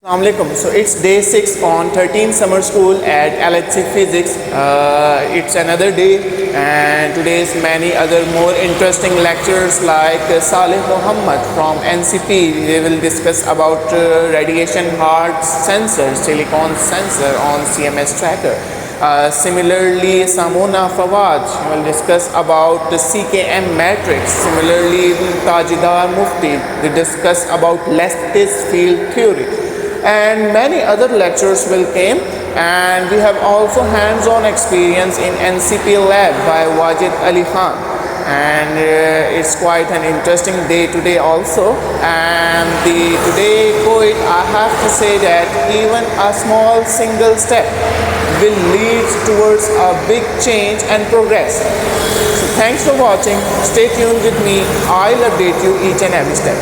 Assalamualaikum. So it's day 6 on 13 summer school at LHC Physics. It's another day, and today's many other more interesting lectures like Saleh Muhammad from NCP. They will discuss about radiation hard sensor, silicon sensor on CMS tracker. Similarly, Samona Fawad will discuss about the CKM matrix. Similarly, Tajidar Mufti will discuss about lattice field theory, and many other lectures will come. And we have also hands-on experience in NCP lab by Wajid Ali Khan, and it's quite an interesting day today also. And today quote, I have to say that even a small single step will lead towards a big change and progress. So thanks for watching. Stay tuned with me. I'll update you each and every step.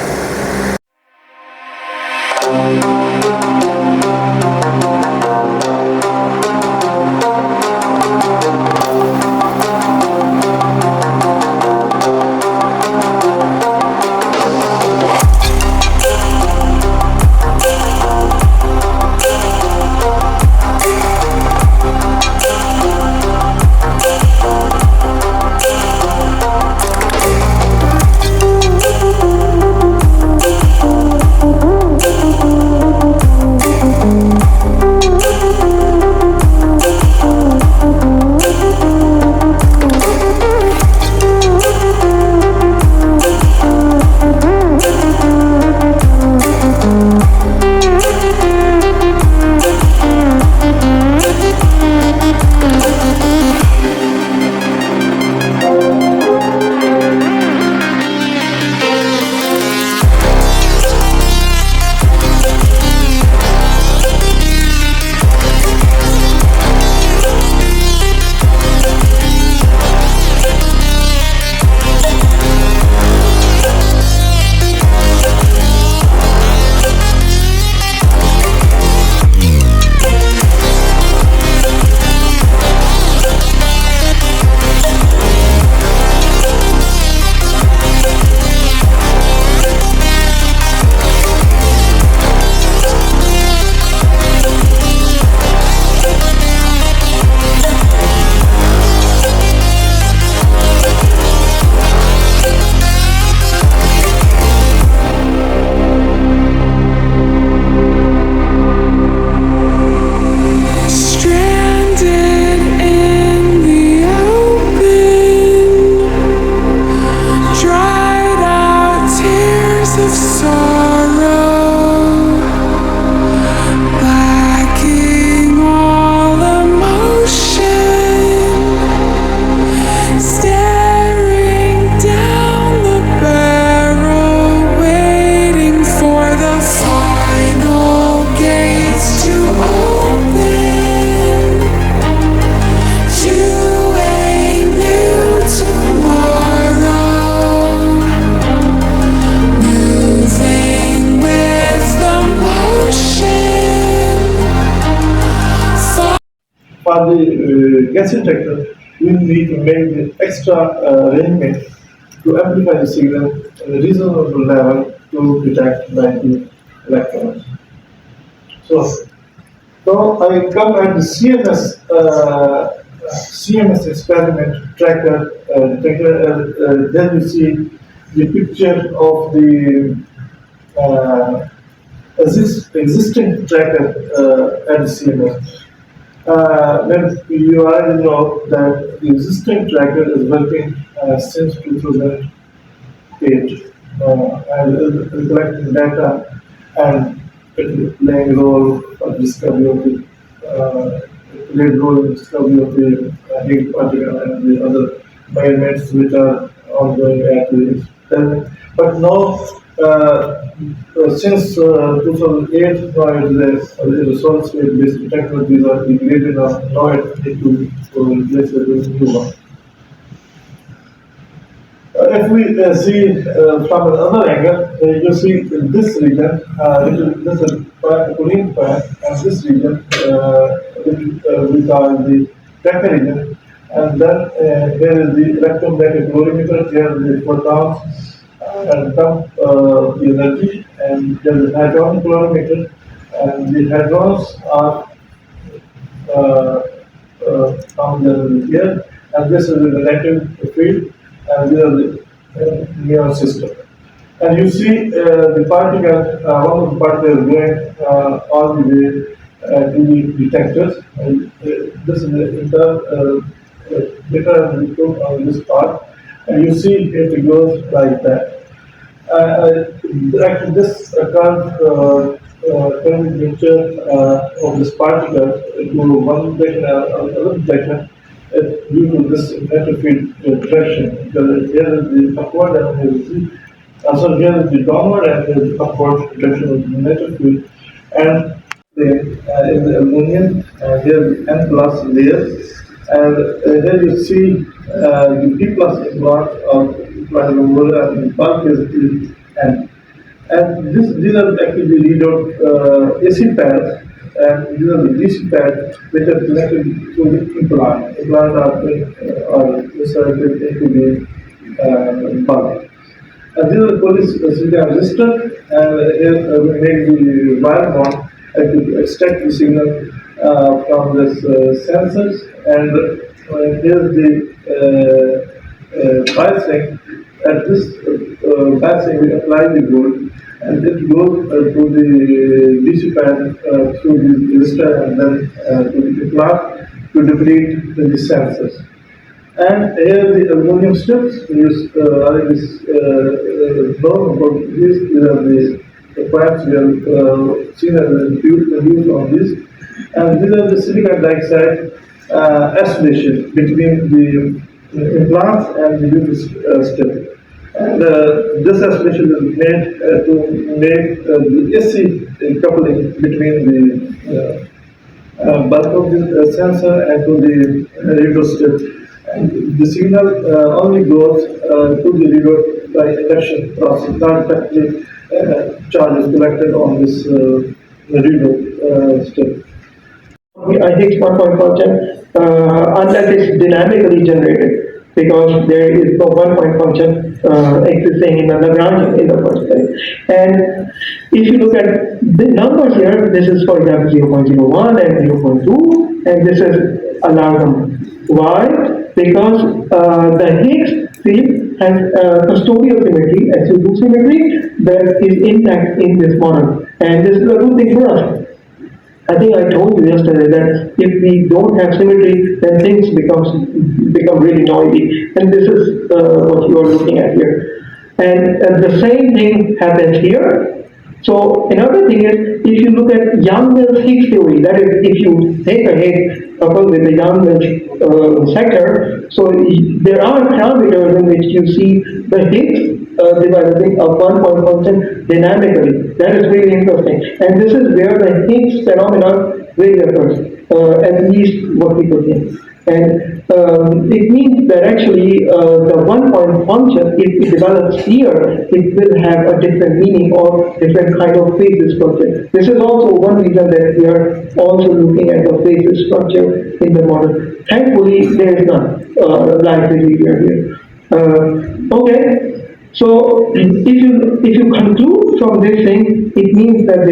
For the gas detector, we need to make the extra arrangement to amplify the signal at a reasonable level to detect the electrons. So I come at the CMS experiment tracker detector. Then you see the picture of the existing tracker at the CMS. Then you already know that the existing tracker is working since 2008 and is collecting data, and it is playing a role of discovery of the played role in discovery of the Higgs particle and the other measurements which are ongoing at the experiment. But now, since 2008, now the results with these technologies are degraded enough. Now it need to replace it with new one. If we see from another angle, you see in this region, this is green part, and this region, which we call the tracker region, and then there is the electromagnetic calorimeter. Here the photons and dump the energy, and there is hadron calorimeter, and the hadrons are from the here, and this is the negative field, and this is the neon system. And you see the particle, one of the particles going all the way to the detectors. And this is the data we took on this part, and you see it goes like that. Actually, this current nature of this particle to one direction or another direction due to this negative field direction. Because here is the upward and here is the so here is the downward and here is the upward direction of the negative field. And in the aluminum, here the N plus layer, and here you see the P plus implant of implant number and the bulk is the N. And these are actually the readout AC pads, and these are the DC pads which are connected to the implant. Implant are inserted into the bulb. And these are silicon resistor, and here we make the wire bond to extract the signal from this sensors, and here's the biasing. At this biasing, we apply the gold, and it goes to the DC pad through the resistor and then to the implant to deplete the sensors. And here the aluminum strips used are this known about these are the points we have seen as used on this, and these are the silicon dioxide isolation between the implants and the UV strip. And this isolation is made to make the AC coupling between the bulk of the sensor and to the radio strip. And the signal only goes to the readout by induction process, not directly charge is collected on this readout step. I think one point function, unless it's dynamically generated, because there is no one point function existing in the Lagrangian in the first place. And if you look at the numbers here, this is for example 0.01 and 0.2, and this is a logarithm. Why? Because the Higgs field has custodial symmetry, SU2 symmetry, that is intact in this model. And this is a good thing for us. I think I told you yesterday that if we don't have symmetry, then things become really noisy. And this is what you are looking at here. And the same thing happens here. So another thing is, if you look at Yang-Mills Higgs theory, that is, if you take a Higgs coupled with the Yang-Mills sector, so there are parameters in which you see the Higgs developing a one-point function dynamically. That is really interesting. And this is where the Higgs phenomenon really occurs, at least what people think. And it means that actually the one-point function, if it develops here, it will have a different meaning or different kind of phase structure. This is also one reason that we are also looking at the phase structure in the model. Thankfully, there is none like behavior here. Okay. So if you conclude from this thing, it means that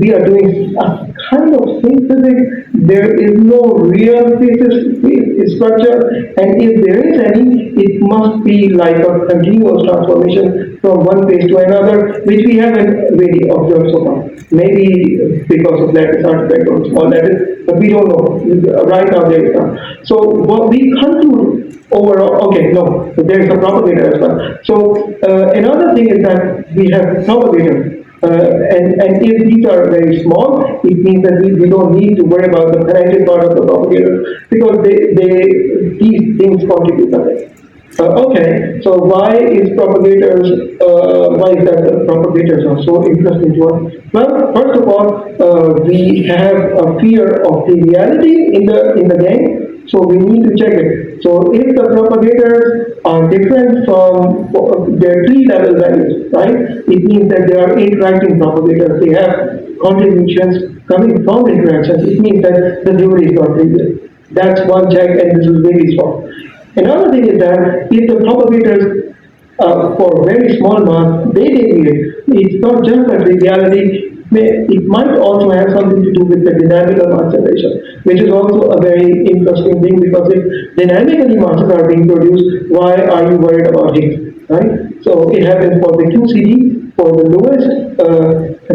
we are doing a kind of synthesis. There is no real phase structure, and if there is any, it must be like a continuous transformation from one phase to another, which we haven't really observed so far. Maybe because of lattice artifact or small lattice, but we don't know. Right now there is none. So what we conclude overall, okay, no, so there is a propagator as well. So another thing is that we have propagator, and if these are very small, it means that we don't need to worry about the penetrating part of the propagator because these things contribute nothing. Okay, so why is why is that the propagators are so interesting to us? Well, first of all, we have a fear of triviality in the game, so we need to check it. So if the propagators are different from their tree-level values, right, it means that they are interacting propagators. They have contributions coming from interactions. It means that the theory is not trivial. That's one check, and this is very strong. Another thing is that if the propagators for very small mass, they deviate. It's not just a triviality, it might also have something to do with the dynamical mass generation, which is also a very interesting thing, because if dynamically masses are being produced, why are you worried about heat, right? So it happens for the QCD, for the lowest,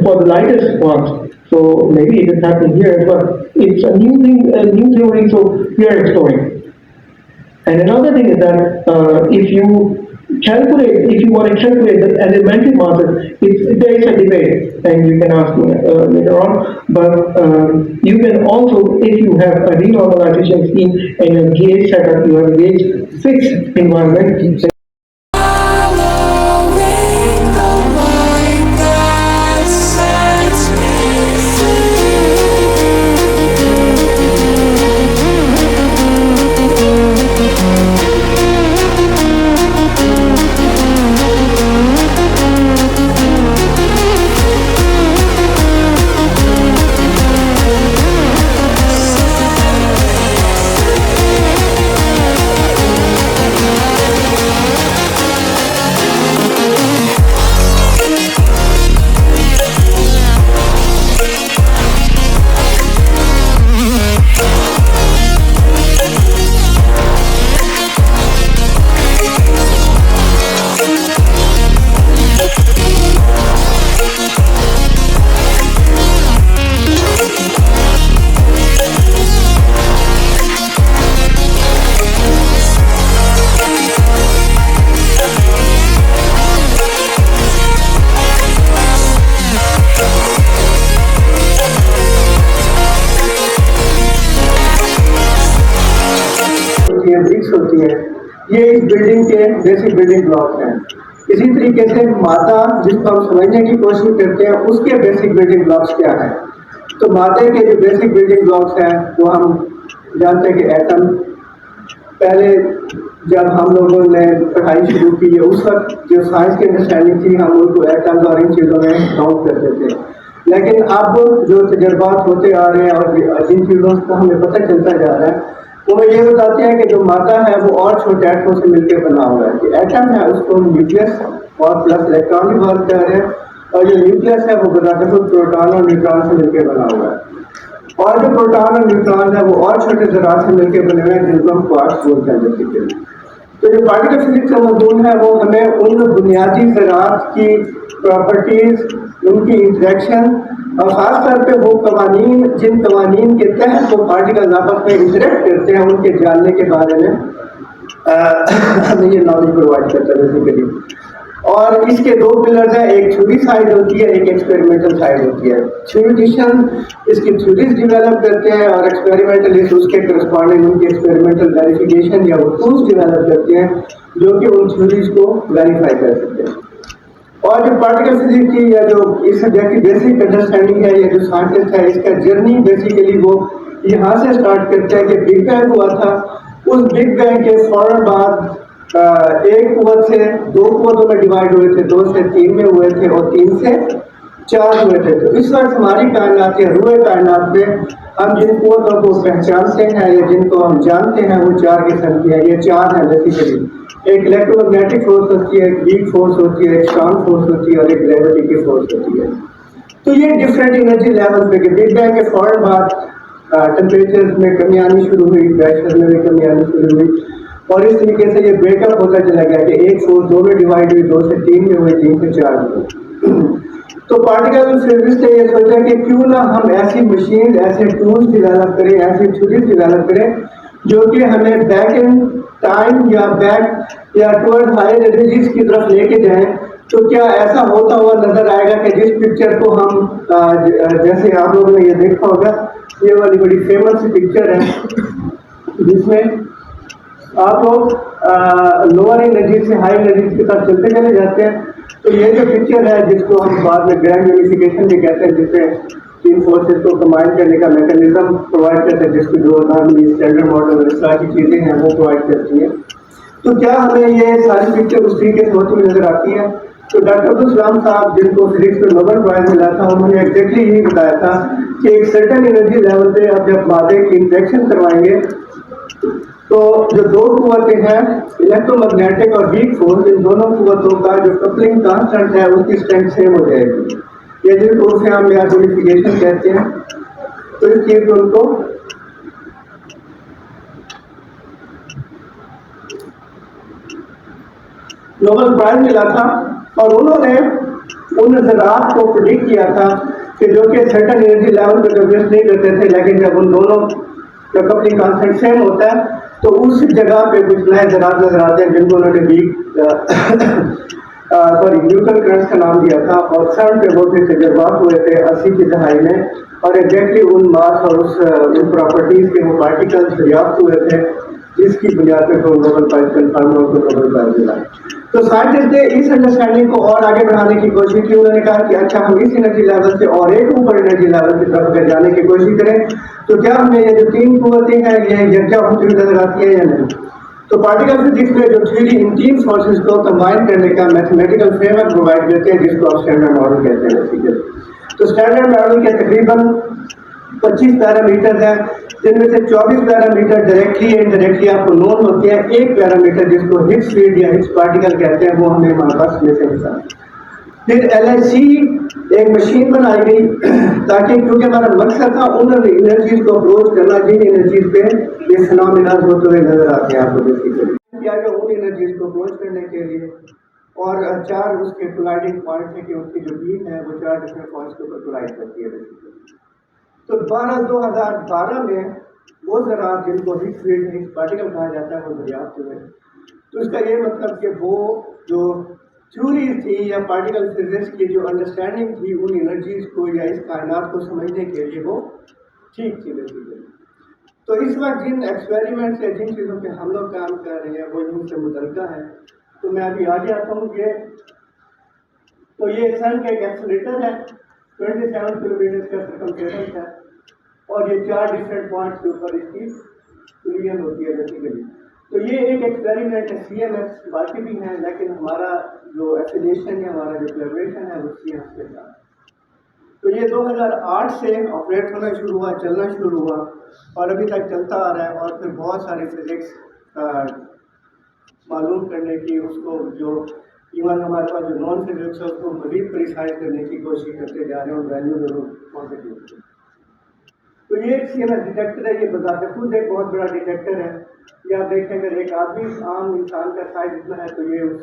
for the lightest ones. So maybe it is happening here, but it's a new thing, a new theory, so we are exploring. And another thing is that if you want to calculate the elementary masses, there is a debate, and you can ask me later on. But you can also, if you have a renormalization scheme and a gauge setup, you have a gauge fixed environment. होती है, ये इस building के basic building block हैं। इसी तरीके से मादा जिसको हम समझने की कोशिश करते हैं उसके बेसिक बिल्डिंग ब्लॉक्स क्या है। तो मादे के जो बेसिक बिल्डिंग ब्लॉक्स हैं वो हम जानते हैं कि एटम, पहले जब हम लोगों ने पढ़ाई शुरू की है उस वक्त जो साइंस की अंडरस्टैंडिंग थी हम उनको एटम्स और इन चीज़ों में काउंट करते थे। लेकिन अब जो तजर्बात होते आ रहे हैं और जिन चीज़ों को हमें पता चलता जा रहा है वो ये बताते हैं कि जो मादा है वो और छोटे एटमों से मिलकर बना हुआ है। कि एटम है उसको न्यूक्लियस और प्लस इलेक्ट्रॉन की बात कर रहे हैं, और जो न्यूक्लियस है वो बराबर प्रोटॉन और न्यूट्रॉन से मिलकर बना हुआ है, और जो प्रोटॉन और न्यूट्रॉन है वो और छोटे ज़रात से मिलकर बने हुए हैं जिनको हम क्वार्ट्स बोलते हैं बेसिकली। तो जो पार्टिकल फिजिक्स का मजमून है वो हमें उन बुनियादी ज़रात की प्रॉपर्टीज़, उनकी इंटरेक्शन और ख़ासतौर पे वो कवानीन जिन कवानीन के तहत वो पार्टिकल आपस में इंटरेक्ट करते हैं उनके जानने के बारे में हमें ये नॉलेज प्रोवाइड करता है बेसिकली। और इसके दो पिलर्स हैं, एक थ्योरी साइड होती है, एक एक्सपेरिमेंटल साइड होती है। थ्योरिटिशियन इसकी थ्योरीज डेवलप करते हैं और एक्सपेरिमेंटलिस्ट उसके करस्पॉन्डिंग उनकी एक्सपेरिमेंटल वेरिफिकेशन या वो टूल्स डेवलप करते हैं जो कि उन थ्योरीज को वेरीफाई कर सकते हैं। और जो पार्टिकल फिजिक्स की या जो इस सब्जेक्ट की बेसिक अंडरस्टैंडिंग है या जो साइंटिस्ट है इसका जर्नी बेसिकली वो यहाँ से स्टार्ट करते हैं कि बिग बैंग हुआ था। उस बिग बैंग के फौरन बाद एक कुव्वत से दो कुव्वतों में डिवाइड हुए थे, 2 से 3 में हुए थे और 3 से 4 हुए थे। तो इस वक्त हमारी कायनात या रूए कायनात में हम जिन कुव्वतों को पहचानते हैं या जिनको हम जानते हैं वो 4 किस्म की है। ये 4 है बेसिकली। एक इलेक्ट्रोमैग्नेटिक फोर्स होती है, एक वीक फोर्स होती है, एक स्ट्रॉन्ग फोर्स होती है और एक ग्रेविटी की फोर्स होती है। तो ये डिफरेंट एनर्जी लेवल पे बिग बैंग के फौरन बाद टेम्परेचर में कमी आनी शुरू हुई, प्रेशर में भी कमी आनी शुरू हुई और इस तरीके से ये ब्रेकअप होता चला गया कि एक फोर्स 2 में डिवाइड हुई, 2 से 3 में हुई, 3 से 4 में हुई। तो पार्टिकल फिजिक्स ने ये सोचा कि क्यों ना हम ऐसी मशीन, ऐसे टूल्स डेवलप करें, ऐसी थ्योरीज डेवलप करें जो कि हमें बैक इन टाइम या बैक या टुवर्ड हायर एनर्जीज की तरफ लेके जाएं। तो क्या ऐसा होता हुआ नजर आएगा कि जिस पिक्चर को हम जैसे आप लोगों ने ये देखा होगा, ये वाली बड़ी फेमस पिक्चर है जिसमें आप लोग लोअर एनर्जी से हाई एनर्जी की तरफ चलते चले जाते हैं। तो ये जो पिक्चर है जिसको हम बाद में ग्रैंड यूनिफिकेशन भी कहते हैं, जिससे तीन फोर्सेस को कंबाइन करने का मैकेनिज्म प्रोवाइड करते हैं, जिसको जो स्टैंडर्ड मॉडल इस तरह की चीज़ें हैं वो प्रोवाइड करती हैं। तो क्या हमें ये सारी पिक्चर उस तरीके से होती हुई नजर आती है? तो डॉक्टर अब्दुल सलाम साहब जिनको फिजिक्स में नोबेल प्राइज मिला था, उन्होंने एग्जैक्टली यही बताया था कि एक सर्टेन एनर्जी लेवल पे आप जब मादे की इंटरेक्शन करवाएंगे तो जो दो कुव्वतें हैं इलेक्ट्रोमैग्नेटिक और वीक फोर्स, इन दोनों कुव्वतों का जो कपलिंग कांस्टेंट है उसकी स्ट्रेंथ सेम हो जाएगी। या जिनको उर्फ आम में यूनिफिकेशन कहते हैं, तो इस चीज को उनको नोबेल प्राइज मिला था। और उन्होंने उन ज़रात को प्रिडिक्ट किया था कि जो कि सर्टन एनर्जी लेवल पे प्रोग्रेस नहीं करते थे, लेकिन जब उन दोनों का कपलिंग कांस्टेंट सेम होता है तो उस जगह पे कुछ नए ज़रात नजर आते हैं जिनको उन्होंने न्यूटन करंट्स का नाम दिया था। और सन पे वो फिर तजर्बात हुए थे 80 की दहाई में, और एग्जैक्टली उन मास और उन प्रॉपर्टीज के वो पार्टिकल्स दरियाफ्त हुए थे जिसकी बुनियाद पर तो नोबेल प्राइज कन्फर्म और नोबेल प्राइज मिला। तो साइंटिस्ट ने इस अंडरस्टैंडिंग को और आगे बढ़ाने की कोशिश की। उन्होंने कहा कि अच्छा, हम इस एनर्जी लेवल से और एक ऊपर एनर्जी लेवल की तरफ अगर जाने की कोशिश करें तो क्या हमें ये जो तीन कुव्वतें हैं ये यकजा होती हुई नजर आती है या नहीं। तो पार्टिकल फिजिक्स में जो थ्योरी इन तीन फोर्सेस को कंबाइन करने का मैथमेटिकल फ्रेमवर्क प्रोवाइड करते हैं जिसको आप स्टैंडर्ड मॉडल कहते हैं। ठीक है, तो स्टैंडर्ड मॉडल के तकरीबन 25 पैरामीटर हैं, जिनमें से 24 पैरामीटर डायरेक्टली या इनडायरेक्टली आपको नोन होते हैं। एक पैरामीटर जिसको हिग्स फील्ड या हिग्स पार्टिकल कहते हैं वो हमें हमारे पास में से मिलता है। फिर LHC एक मशीन बनाई गई ताकि, क्योंकि हमारा मकसद था उन एनर्जीज को अप्रोच करना जिन एनर्जीज पे ये फिनोमेना होते हुए नजर आते हैं आपको बेसिकली किया गया उन एनर्जीज को अप्रोच करने के लिए। और 4 उसके कोलाइडिंग पॉइंट है कि उसकी जो बीम है वो 4 डिफरेंट पॉइंट्स के ऊपर कोलाइड करती है बेसिकली। तो 2012 में वो ज़रात जिनको हिग्स फील्ड हिग्स पार्टिकल कहा जाता है वो दरियाफ्त हुए। तो इसका ये मतलब कि वो जो थ्योरी थी या पार्टिकल फिजिक्स की जो अंडरस्टैंडिंग थी उन एनर्जीज को या इस कायनात को समझने के लिए वो ठीक थी बेसिकली। तो इस वक्त जिन एक्सपेरिमेंट्स या जिन चीज़ों पे हम लोग काम कर रहे हैं वो इनसे मुतल्लिका है। तो मैं अभी आगे आता हूँ कि तो ये सन का एक एक्सेलेरेटर है, 27 किलोमीटर का सर्कमफेरेंस है, और ये 4 डिफरेंट पॉइंट्स के ऊपर इसकी कोलिजन होती है बेसिकली। तो ये एक एक्सपेरिमेंट है, CMS बाकी भी हैं, लेकिन हमारा जो एफिलिएशन है, हमारा जो कोलैबोरेशन है वो CMS के साथ। तो ये 2008 से ऑपरेट होना शुरू हुआ, चलना शुरू हुआ और अभी तक चलता आ रहा है। और फिर बहुत सारी फिजिक्स मालूम करने की, उसको जो इवन हमारे पास जो नॉन फिजिक्स है उसको मजीद प्रिसाइज करने की कोशिश करते जा रहे हैं और वैल्यू जरूर पॉजिटिव। तो ये एक CMS डिटेक्टर है, ये बताते खुद एक बहुत बड़ा डिटेक्टर है। ये आप देखें अगर एक आदमी आम इंसान का साइज इतना है तो ये उस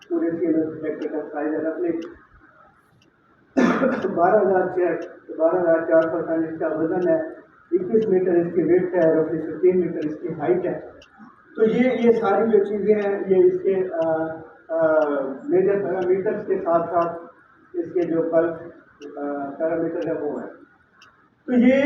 पूरे CMS डिटेक्टर का साइज है रफली 12,400 टन इसका वजन है, 21 मीटर इसकी वेट है, रफली 15 मीटर इसकी हाइट है। तो ये सारी जो चीज़ें हैं ये इसके मेजर पैरामीटर्स के साथ साथ इसके जो बल्क पैरामीटर है वो है। तो ये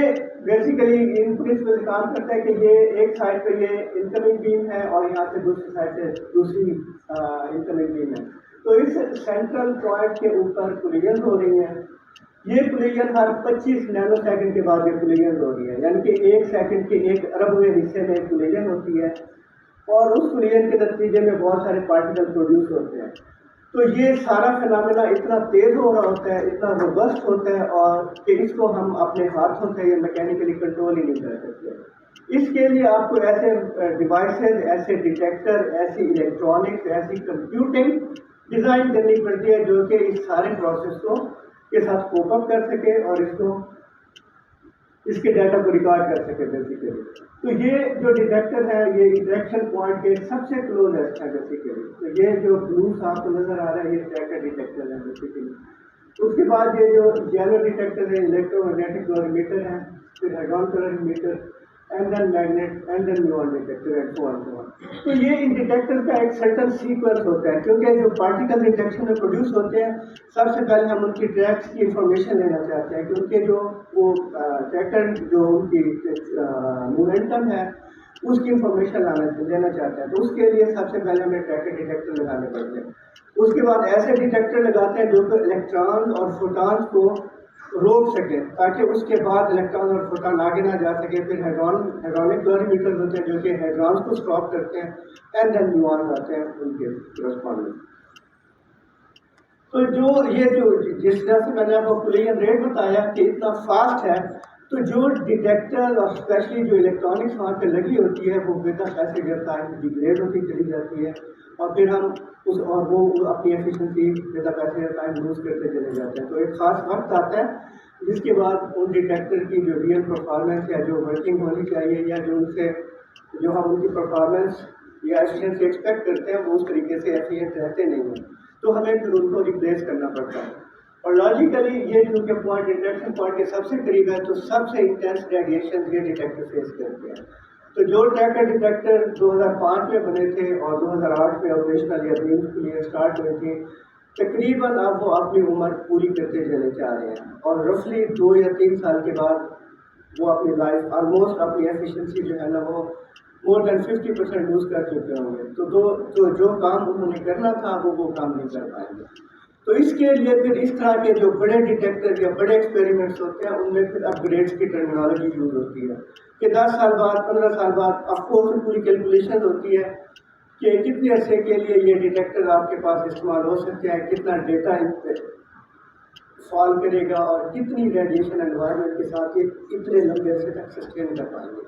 बेसिकली इन प्रिंसिपल काम करता है कि ये एक साइड पे ये इनकमिंग बीम है और यहाँ से दूसरी साइड से दूसरी इनकमिंग बीम है। तो इस सेंट्रल पॉइंट के ऊपर कोलिजन हो रही है। ये कोलिजन हर 25 नैनो सेकंड के बाद ये कोलिजन हो रही है, यानी कि 1 सेकंड के 1 अरबवें हिस्से में कोलिजन होती है और उस कोलिजन के नतीजे में बहुत सारे पार्टिकल प्रोड्यूस होते हैं। तो ये सारा फिनोमेना इतना तेज हो रहा होता है, इतना रोबस्ट होता है और कि इसको हम अपने हाथों से या मैकेनिकली कंट्रोल ही नहीं कर सकते। इसके लिए आपको ऐसे डिवाइसेस, ऐसे डिटेक्टर, ऐसी इलेक्ट्रॉनिक्स, ऐसी कंप्यूटिंग डिज़ाइन करनी पड़ती है जो कि इस सारे प्रोसेस को के साथ कोप अप कर सके और इसके डाटा को रिकॉर्ड कर सके बेसिकली। तो ये जो डिटेक्टर है ये इंटरेक्शन पॉइंट के सबसे क्लोजेस्ट है बेसिकली। तो ये जो ब्लू आपको नजर आ रहा है ये ट्रैकर डिटेक्टर है बेसिकली। उसके बाद ये जो येलो डिटेक्टर है इलेक्ट्रोमैग्नेटिक क्लोरीमीटर है, फिर hadron calorimeter and then magnet and then neutron detector and so on. तो ये इन डिटेक्टर का एक सर्टन सीक्वेंस होता है क्योंकि जो पार्टिकल डिटेक्शन में प्रोड्यूस होते हैं सबसे पहले हम उनकी ट्रैक्स की इंफॉर्मेशन लेना चाहते हैं क्योंकि जो वो ट्रैक्टर जो उनकी मोमेंटम है उसकी इंफॉर्मेशन लेना चाहते हैं। तो उसके लिए सबसे पहले हमें ट्रैकर डिटेक्टर लगाने पड़ते हैं। उसके बाद ऐसे डिटेक्टर लगाते हैं जो कि इलेक्ट्रॉन और फोटॉन को रोक सके ताकि उसके बाद इलेक्ट्रॉन और फोटॉन आगे ना जा सके। फिर हाइड्रोनिक क्लोरीमीटर होते हैं जो कि हाइड्रॉन्स को स्टॉप करते हैं एंड देन न्यूट्रॉन्स आते हैं उनके करस्पॉन्डिंग। तो जो ये जो जिस तरह से मैंने आपको कोलिजन रेट बताया कि इतना फास्ट है, तो जो डिटेक्टर और स्पेशली जो इलेक्ट्रॉनिक्स वहाँ पे लगी होती है वो बेटा कैसे गिरता है, डिग्रेड होती चली जाती है और फिर हम वो अपनी एफिशिएंसी बेटा कैसे टाइम लूज करते चले जाते हैं। तो एक ख़ास वक्त आता है जिसके बाद उन डिटेक्टर की जो रियल परफॉर्मेंस या जो वर्किंग होनी चाहिए या जो उनसे जो हम उनकी परफॉर्मेंस या एफिशिएंसी एक्सपेक्ट करते हैं वो उस तरीके से एफिशिएंट रहते नहीं हैं, तो हमें फिर उनको रिप्लेस करना पड़ता है। और लॉजिकली ये क्योंकि पॉइंट इंटरेक्शन पॉइंट के सबसे करीब है तो सबसे इंटेंस रेडिएशन ये डिटेक्टर फेस करते हैं। तो जो ट्रैकर डिटेक्टर 2005 में बने थे और 2008 में ऑपरेशनल या मीन्स स्टार्ट हुए थे, तकरीबन अब वो अपनी उम्र पूरी करते चले जा रहे हैं और रफली 2 या 3 साल के बाद वो अपनी लाइफ ऑलमोस्ट अपनी एफिशिएंसी जो है ना वो मोर देन 50% लूज कर चुके होंगे। तो जो काम उन्होंने करना था वो काम नहीं कर पाएंगे। तो इसके लिए फिर इस तरह के जो बड़े डिटेक्टर या बड़े एक्सपेरिमेंट्स होते हैं उनमें फिर अपग्रेड्स की टर्मिनोलॉजी यूज होती है कि 10 साल बाद 15 साल बाद आपको पूरी कैलकुलेशन होती है कि कितने अरसे के लिए ये डिटेक्टर आपके पास इस्तेमाल हो सकते हैं, कितना डेटा इन पर फॉल करेगा और कितनी रेडिएशन एनवायरनमेंट के साथ ये इतने लंबे अरसे तक सस्टेन कर पाएंगे।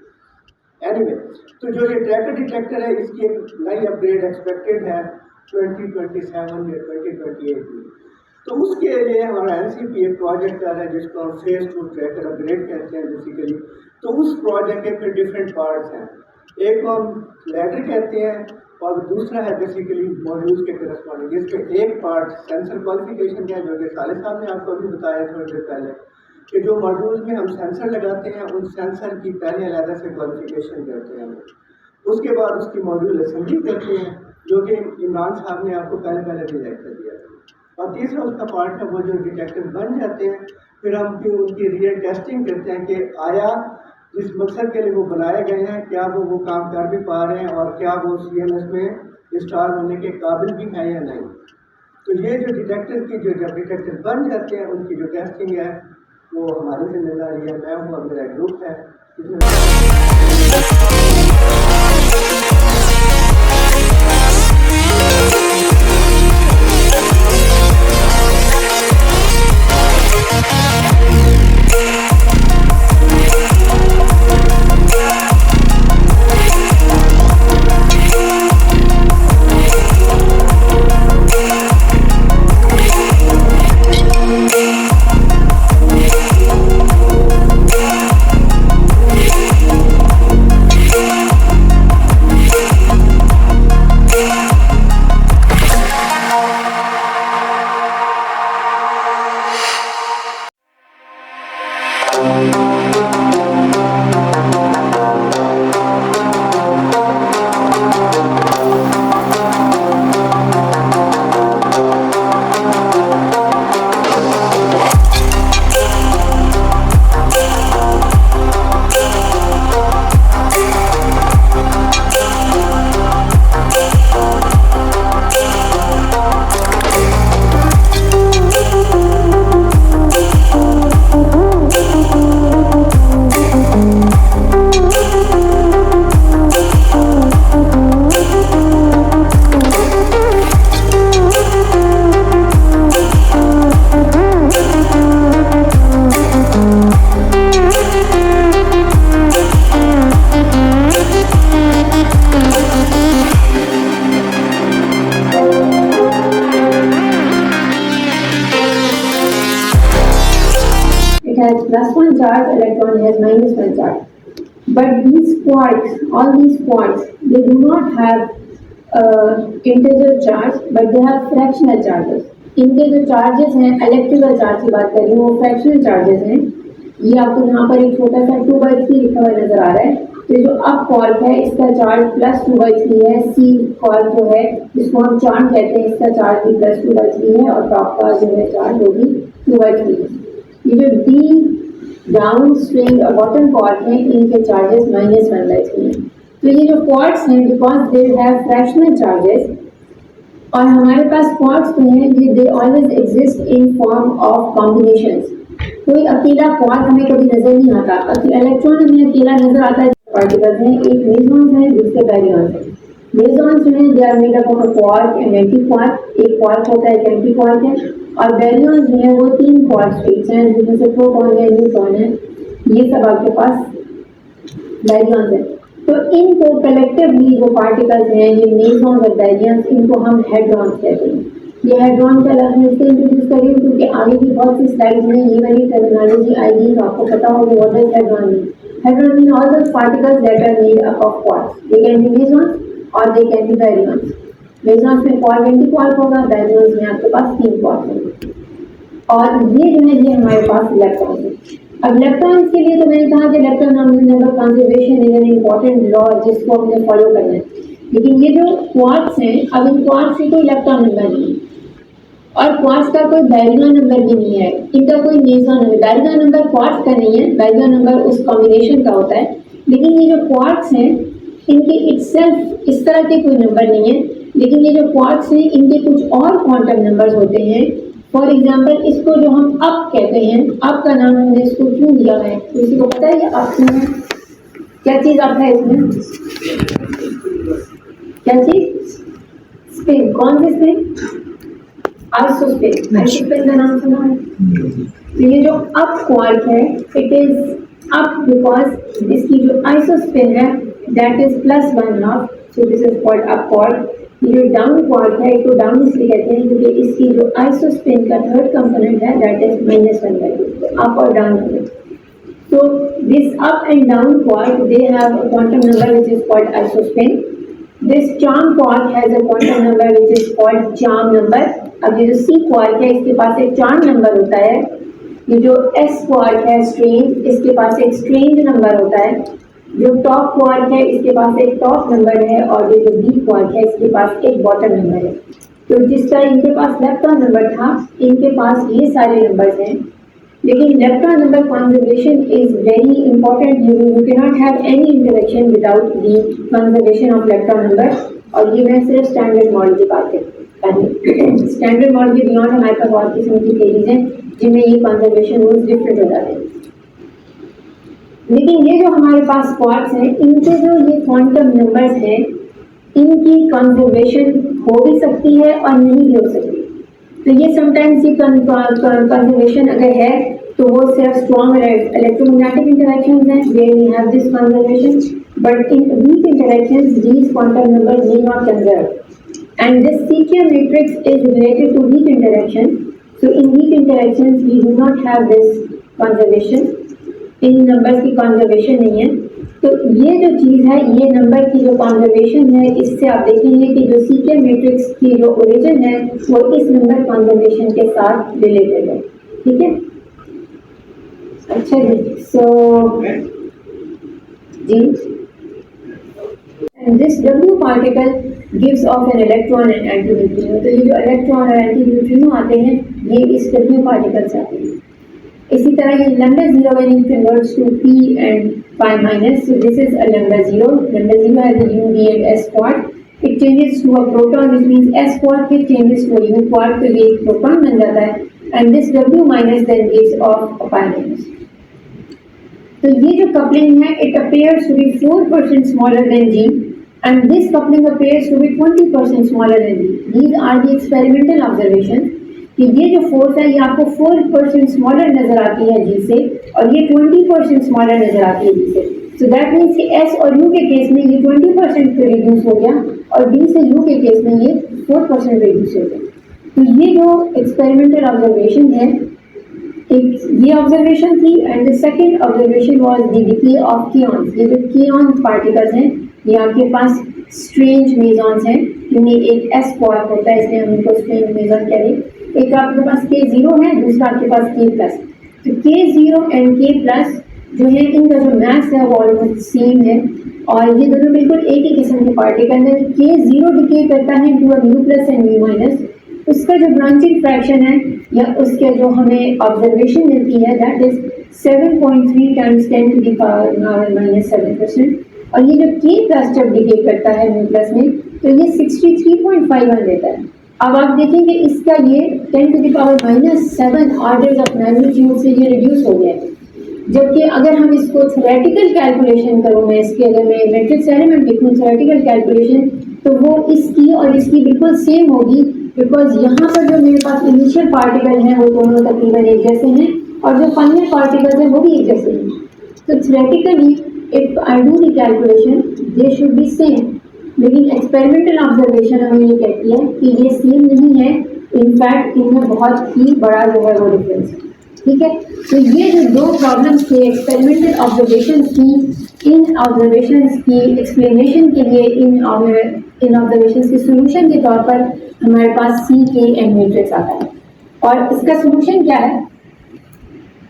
एनीवे, तो जो ये ट्रैकर डिटेक्टर है इसकी एक नई अपग्रेड एक्सपेक्टेड है 2027 या 2028 में। तो उसके लिए हमारा एनसीपी एक प्रोजेक्ट कर रहा है जिसको हम फेज 2 ट्रैकर अपग्रेड कहते हैं बेसिकली। तो उस प्रोजेक्ट के फिर डिफरेंट पार्ट्स हैं, एक को हम लैडर कहते हैं और दूसरा है बेसिकली मॉड्यूल्स के करस्पॉन्डिंग, जिसके एक पार्ट सेंसर क्वालिफिकेशन का है जो कि साले साहब ने आपको अभी बताया थोड़ी देर पहले कि जो मॉड्यूल्स में हम सेंसर लगाते हैं उन सेंसर की पहले अलग से क्वालिफिकेशन करते हैं, उसके बाद उसकी मॉड्यूल असेंबली करते हैं जो कि इमरान साहब ने आपको पहले डिजाइन कर दिया था। और तीसरा उसका पार्ट है वो जो डिटेक्टर बन जाते हैं फिर हम फिर उनकी रियल टेस्टिंग करते हैं कि आया जिस मकसद के लिए वो बनाए गए हैं क्या वो काम कर भी पा रहे हैं और क्या वो CMS में इंस्टॉल होने के काबिल भी हैं या नहीं। तो ये जो डिटेक्टर की जब डिटेक्टर बन जाते हैं उनकी जो टेस्टिंग है वो हमारी जिम्मेदारी है। मैं हूँ, मेरा ग्रुप है +1 charge, electron has -1 charge. But these quarks, all these quarks, they do not have integer charge, but they have fractional charges. इनके जो चार्जेस हैं इलेक्ट्रिकल चार्ज की बात करें वो फ्रैक्शनल चार्जेस हैं। ये आपको यहाँ पर एक छोटा सा 2/3 लिखा हुआ नजर आ रहा है। तो जो अप क्वार्क है इसका चार्ज +2/3 है। सी क्वार्क जो है जिसको हम चार्ज कहते हैं इसका चार्ज भी +2/3 है और टॉप का जो है चार्ज वो भी 2/3 है। ये जो डी डाउन स्ट्रिंग और बॉटम क्वार्क हैं इनके चार्जेस -1/3 हैं। तो ये जो क्वार्क्स हैं because they have fractional charges और हमारे पास क्वार्क्स जो हैं ये they always exist in form of combinations. कोई अकेला क्वार्क हमें कभी नजर नहीं आता। इलेक्ट्रॉन हमें अकेला नजर आता है। पार्टिकल्स हैं, एक मेसॉन्स हैं दूसरे बैरियंस हैं। मेसॉन्स जो हैं they are made up of a quark and anti quark. एक क्वार्क होता है एक एंटी क्वार्क है और बैरियंस जो है वो 3 क्वार्क स्टेट्स हैं जिनमें से प्रोटॉन है न्यूट्रॉन है ये सब आपके पास बैरियंस है। तो इनको कलेक्टिवली जो पार्टिकल्स हैं, ये मेसॉन्स और बैरियंस, इनको हम हेड्रॉन्स कहते हैं। ये हेड्रॉन का लफ्ज़ मैं इसलिए इंट्रोड्यूस कर रही हूँ क्योंकि आगे की बहुत सी स्लाइड्स में ये वाली टर्मिनोलॉजी आएगी तो आपको पता होगा what is hadron mean. Hadron mean all those particles that are made up of quarks, they can be mesons और दे कैन बी बैरियंस। मेसॉन्स में क्वार्क एंटी क्वार्क होगा, बैरियंस में आपके पास 3 क्वार्क होंगे। और ये जो है ये हमारे पास इलेक्ट्रॉन है। अब इलेक्ट्रॉन्स के लिए तो मैंने कहा कि electron number conservation is an important law जिसको हमें फॉलो करना है। लेकिन ये जो क्वार्क्स हैं, अब इन क्वार्क्स से कोई इलेक्ट्रॉन नंबर नहीं है और क्वार्क्स का कोई बैरियन नंबर भी नहीं है, इनका कोई meson number. Baryon number quarks का नहीं है, बैरियन नंबर उस कॉम्बिनेशन का होता है। लेकिन ये जो क्वार्क्स हैं इनके इटसेल्फ इस तरह के कोई नंबर नहीं है, लेकिन ये जो क्वार्क्स हैं इनके कुछ और क्वांटम नंबर्स होते हैं। फॉर एग्जाम्पल इसको जो हम अप कहते हैं, अप का नाम हमने इसको क्यों दिया है, किसी को पता है ये अप क्यों है? क्या चीज अप है इसमें? क्या चीज? स्पिन। कौन सी स्पिन? आइसोस्पिन। आइसोस्पिन का नाम सुना है? तो ये जो अप क्वार्क है, इट इज अप बिकॉज इसकी जो आइसोस्पिन है that is +1/2, so this is called up quark. ये जो डाउन क्वार्क है इसको डाउन इसलिए कहते हैं क्योंकि इसकी जो आइसोस्पिन का थर्ड कंपोनेंट है दैट इज -1/2, अप और डाउन हो गए। So this up and down quark, they have a quantum number which is called isospin. This charm quark has a quantum number which is called charm number. अब ये जो C quark है इसके पास एक charm number होता है। ये जो S quark है strange, इसके पास एक strange number होता है। जो top quark है इसके पास एक top number है और ये जो B quark है इसके पास एक bottom number है। तो जिस तरह इनके पास lepton number था, इनके पास ये सारे numbers हैं। लेकिन lepton number conservation is very important. You cannot have any interaction without the conservation of lepton number. और ये मैं सिर्फ स्टैंडर्ड मॉडल की बात करती। स्टैंडर्ड मॉडल के बियॉन्ड हमारे पास और किस्म की थेरीज हैं जिनमें ये कंजर्वेशन रूल्स डिफरेंट हो जाते हैं। लेकिन ये जो हमारे पास क्वार्क्स हैं, इनके जो ये क्वांटम नंबर्स हैं, इनकी कंजर्वेशन हो भी सकती है और नहीं भी हो सकती। तो ये समटाइम्स ये कंजर्वेशन अगर है तो वो सिर्फ स्ट्रॉन्ग इलेक्ट्रोमैग्नेटिक इंटरेक्शंस हैं where we have this conservation, but in weak interactions these quantum numbers need not conserve and this CK matrix is related to weak interaction. So in weak interactions we do not have this conservation. In numbers की conservation नहीं है। तो ये जो चीज़ है, ये number की जो कंजर्वेशन है, इससे आप देखेंगे कि जो CK मैट्रिक्स की जो ओरिजिन है वो इस नंबर कंजर्वेशन के साथ रिलेटेड है। ठीक है, अच्छा जी। सो जी, and this W particle gives off an electron and antineutrino. तो ये जो इलेक्ट्रॉन और एंटी न्यूट्रिनो आते हैं ये इस W पार्टिकल से आते हैं। इसी तरह ये lambda 0 when it converts to p and pi minus, so this is a lambda 0. Lambda 0 has a u, d and s quark. It changes to a proton, which means s quark it changes to a u quark, तो ये एक proton बन जाता है and this w minus then gives off a pi minus. तो ये जो coupling है it appears to be 4% smaller than G and this coupling appears to be 20% smaller than G. These are the experimental observations कि ये जो force है ये आपको 4% स्मॉलर नजर आती है जी से और ये 20% स्मॉलर नजर आती है जी से। सो दैट मीन्स कि एस और यू के केस में ये 20% पे रिड्यूस हो गया और डी से यू के केस में ये 4% रिड्यूस हो गया। तो ये जो एक्सपेरिमेंटल ऑब्जर्वेशन है, एक ये ऑब्जर्वेशन थी and the second observation was the decay of kaons. ये जो किऑन पार्टिकल्स हैं ये आपके पास स्ट्रेंज मेसॉन्स हैं, इनमें एक एस क्वार्क होता है इसलिए हम इनको स्ट्रेंज मेसॉन कह रहे हैं। एक आपके पास K0 है, दूसरा आपके पास K+। तो K0 एंड K+ जो है इनका जो मास है वो ऑलमोस्ट सेम है और ये दोनों बिल्कुल एक ही किस्म के पार्टिकल हैं। K0 डिके करता है टू μ+ एंड μ-, उसका जो ब्रांचिंग फ्रैक्शन है या उसके जो हमें ऑब्जर्वेशन मिलती है दैट इज 7.3 × 10⁻⁻⁷% और ये जो K+ जब डिके करता है μ+ में तो ये 63.51 देता है। अब आप देखेंगे इसका ये 10⁻⁻7 ऑर्डर्स ऑफ मैग्नीट्यूड से ये रिड्यूस हो गया है, जबकि अगर हम इसको थ्योरेटिकल कैलकुलेशन करूँ, मैं इसके अगर मैं मैट्रिक्स एलिमेंट लिखूँ थ्योरेटिकल कैलकुलेशन तो वो इसकी और इसकी बिल्कुल सेम होगी बिकॉज यहाँ पर जो मेरे पास इनिशियल पार्टिकल हैं वो दोनों तकरीबन एक जैसे हैं और जो फाइनल पार्टिकल्स हैं वो भी एक जैसे हैं। So theoretically, if I do the calculation, they should be same. लेकिन एक्सपेरिमेंटल ऑब्जर्वेशन हमें ये कहती है कि ये सेम नहीं है, इनफैक्ट इनमें बहुत ही बड़ा जो है वो डिफरेंस है। ठीक है, तो ये जो दो प्रॉब्लम्स थे एक्सपेरिमेंटल ऑब्जर्वेशन की, इन ऑब्जर्वेशंस की एक्सप्लेनेशन के लिए इन ऑब्जर्वेशंस के सोल्यूशन के तौर पर हमारे पास सी के एन मैट्रिक्स आता है। और इसका सोल्यूशन क्या है?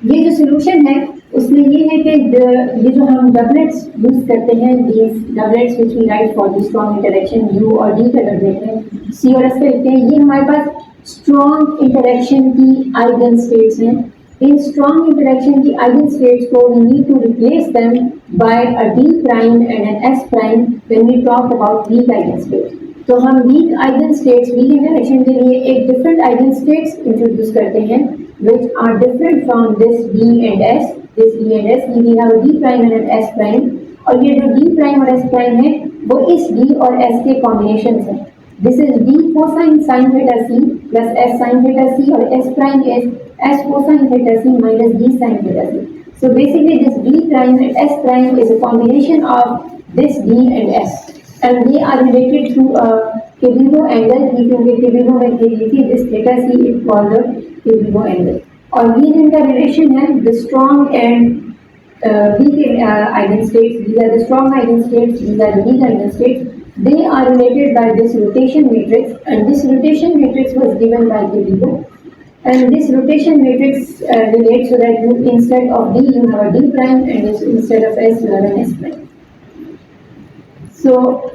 ये जो सोल्यूशन है उसमें ये है कि ये जो हम डबलेट्स यूज करते हैं, these doublets which we write for the strong interaction, U और डी का डबलेट है, सी और एस पे लिखते हैं, ये हमारे पास स्ट्रॉन्ग इंटरेक्शन की आइगन स्टेट्स हैं। इन स्ट्रॉन्ग इंटरेक्शन की आइगन स्टेट्स को we need to replace them by a D prime and an S prime when we talk about weak eigen states. तो हम weak eigen states, weak interaction के लिए एक different eigen states introduce करते हैं which are different from this D and S, this D and S, we have a D prime and an S prime, और ये जो D prime और S prime है वो इस D और S के combinations हैं। This is D cosine sin theta C plus S sin theta C, और S prime is S cosine theta C minus D sin theta C. So basically this D prime and S prime is a combination of this D and S, and they are related through a Cabrillo angle, क्योंकि Cabrillo में थी this theta C is called the Cabrillo angle, और ये जिनका relation है the strong and weak eigenstates, these are the strong eigenstates, these are the weak eigenstates, they are related by this rotation matrix, and this rotation matrix was given by Cabrillo, and this rotation matrix relates so that you instead of D you have a D prime, and instead of S you have an S prime. So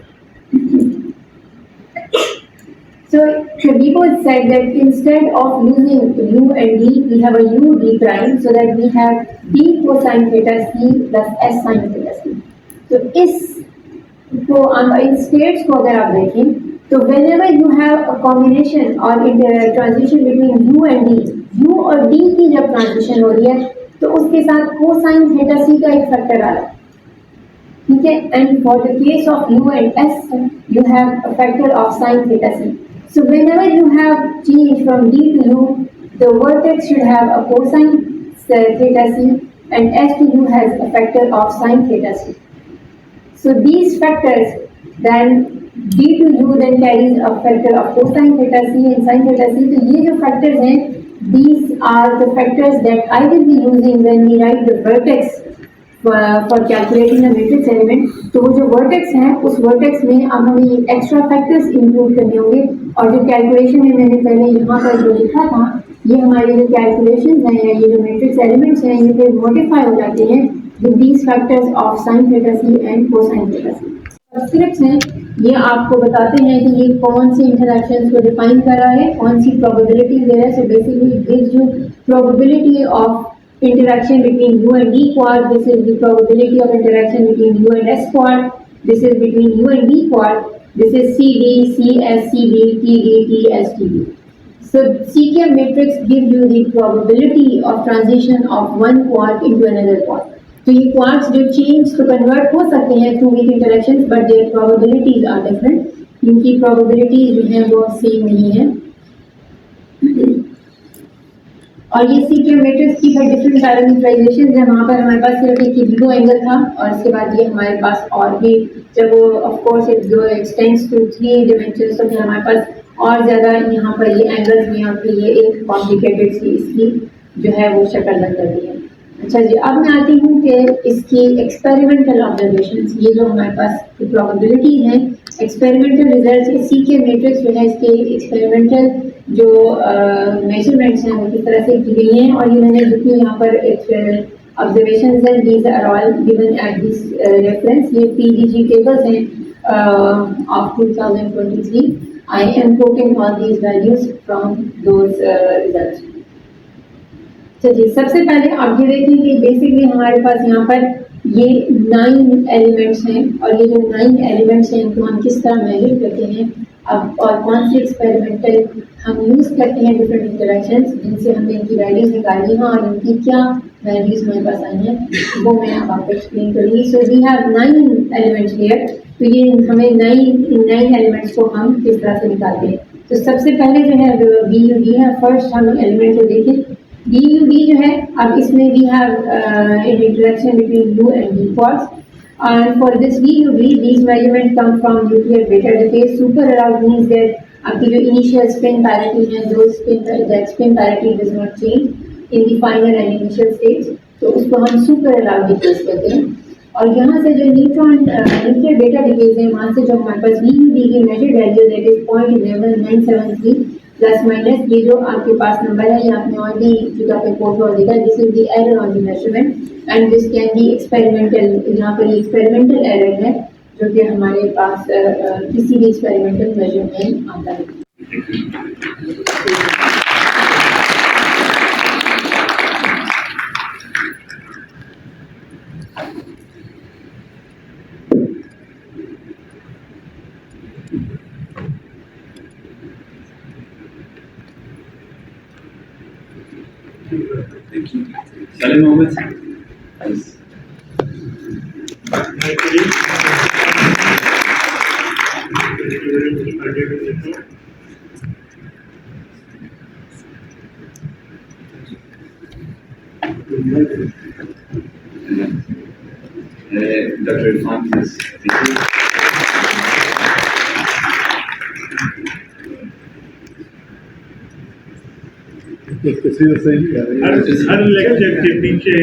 Cabrillo said that instead of using U and D, we have a U D prime, so that we have D cosine theta C plus S sin theta C. तो इसको इन states को अगर आप देखें तो whenever you have a combination or in the transition between U and D, U और D की जब ट्रांजिशन हो रही है तो उसके साथ cosine theta C का एक फैक्टर आ रहा है। ठीक है, and for the case of U and S, you have a factor of sin theta C. So whenever you have change from D to U, the vertex should have a cosine theta C, and S to U has a factor of sin theta C. So these factors, then D to U then carries a factor of cosine theta C and sin theta C. So ये जो factors हैं, these are the factors that I will be using when we write the vertex for calculating a matrix element. तो वो जो vertex हैं उस vertex में अब हमें एक्स्ट्रा फैक्टर्स इंक्लूड करने होंगे, और जो कैलकुलेशन में मैंने पहले यहाँ पर जो लिखा था, ये हमारे जो कैलकुलेशंस हैं या ये जो मैट्रिक्स एलिमेंट्स हैं ये फिर मॉडिफाई हो जाते हैं with these factors of sine theta C and cosine theta C. Subscripts हैं, ये आपको बताते हैं कि ये कौन सी इंटरैक्शंस को डिफाइन कर रहा है, कौन सी प्रोबेबिलिटी दे रहा है। So basically it gives you probability of interaction between U and D quad. This is the probability of interaction between U and S quad. This is between U and D quad. This is CD, CS, CD, TD, TS, TD. So CK matrix gives you the probability of transition of one quad into another quad. तो ये quads जो change तो convert हो सकते हैं through weak interactions, but their probabilities are different. इनकी probabilities जो हैं वो same नहीं है। और ये सी के मैट्रिक्स की फिर डिफरेंट पैरामीटराइजेशन है। वहाँ पर हमारे पास सिर्फ एक Cabrillo एंगल था, और इसके बाद ये हमारे पास और भी जब वो ऑफ कोर्स इट जो एक्सटेंड्स टू 3 डिमेंशंस, तो फिर हमारे पास और ज़्यादा यहाँ पर ये एंगल्स में और फिर ये एक कॉम्प्लिकेटेड सी इसकी जो है वो शक्ल बन जाती है। अच्छा जी, अब मैं आती हूँ कि इसकी एक्सपेरिमेंटल ऑब्जर्वेशंस, ये जो हमारे पास प्रोबेबिलिटी हैं, एक्सपेरिमेंटल रिजल्ट सी के मैट्रिक्स जो है इसके एक्सपेरिमेंटल जो मेजरमेंट्स हैं वो किस तरह से की गई हैं, और ये मैंने जो कि यहाँ पर एक ऑब्जर्वेशंस हैं, these are all given at this reference. ये PDG टेबल्स हैं of 2023। I am quoting all these values from those results. चलिए, सबसे पहले आप ये देखें कि बेसिकली हमारे पास यहाँ पर ये 9 एलिमेंट्स हैं, और ये जो 9 एलिमेंट्स हैं इनको हम किस तरह मेजर करते हैं अब, और कौन सी एक्सपेरिमेंटल हम यूज़ करते हैं डिफरेंट इंटरेक्शंस जिनसे हमें इनकी वैल्यूज निकालनी है और इनकी क्या वैल्यूज हमारे पास आई हैं, वो मैं अब आपको एक्सप्लेन करूँगी। So we have 9 elements here, तो ये हमें 9 एलिमेंट्स को हम किस तरह से निकालते हैं। तो सबसे पहले जो है BUD है, फर्स्ट हम एलिमेंट को देखें, DUD जो है, अब इसमें we have an interaction between U and D quarks, and for this DUD these measurements come from nuclear beta decay. Super allowed means that आपकी जो initial spin parity है, those that spin parity does not change in the final and initial states, तो उसको हम super allowed decays कहते हैं। और यहाँ से जो न्यूट्रॉन न्यूक्लियर बेटा डिकेज है, वहाँ से जो हमारे पास DUD की measured value that is 0.11973 plus minus, ये जो आपके पास नंबर है, ये आपने ऑलरेडी जुदा पे कोड कर दिया, this is the error on the measurement and this can be experimental. यहाँ पर एक्सपेरिमेंटल एरर है जो कि हमारे पास किसी भी एक्सपेरिमेंटल मेजर में आता है। Thank you. Salim Mohammed. Nice. Dr. Irfan, please. Thank you. Her lecture के पीछे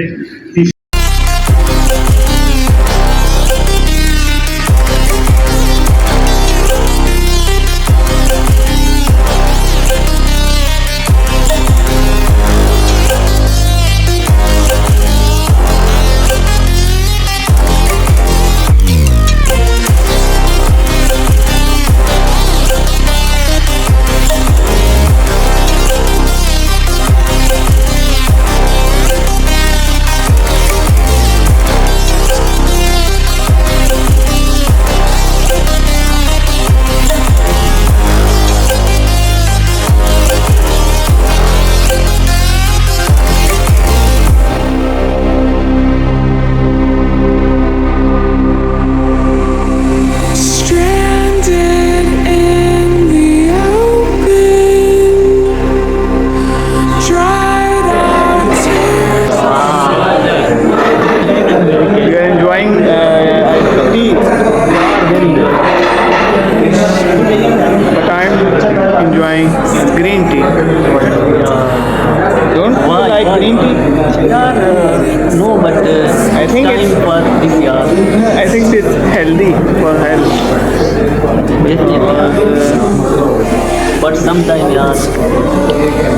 but sometimes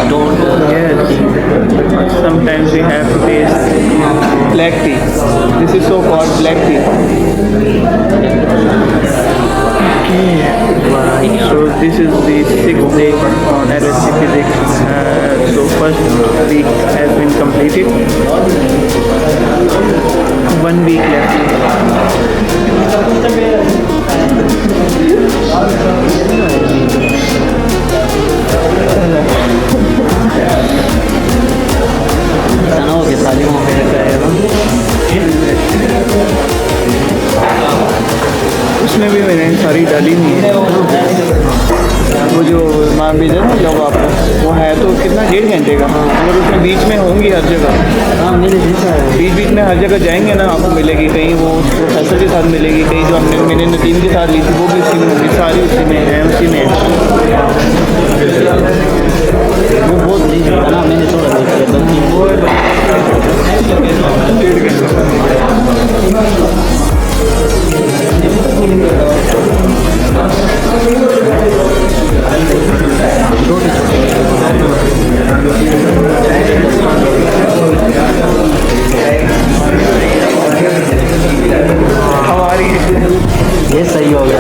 don't sometimes we have to taste black tea. This is so called black tea. Okay. So this is the 6th day on LHC physics. So first week has been completed. 1 week left. उसमें भी मैंने सारी डाली हुई है। वो जो नाम भेजा ना जब आपको, वो है तो कितना 1.5 घंटे का, मगर उसमें बीच में होंगी हर जगह। हाँ मेरे जैसा है। बीच बीच में हर जगह जाएंगे ना, आपको मिलेगी। कहीं वो प्रोफेसर के साथ मिलेगी, कहीं जो मैंने नतीम के साथ ली थी वो भी उसी में होगी, सारी उसी में है, उसी में है। वो बहुत नहीं है ना, मैंने थोड़ा देख लिया वो 1.5 ये सही हो गया।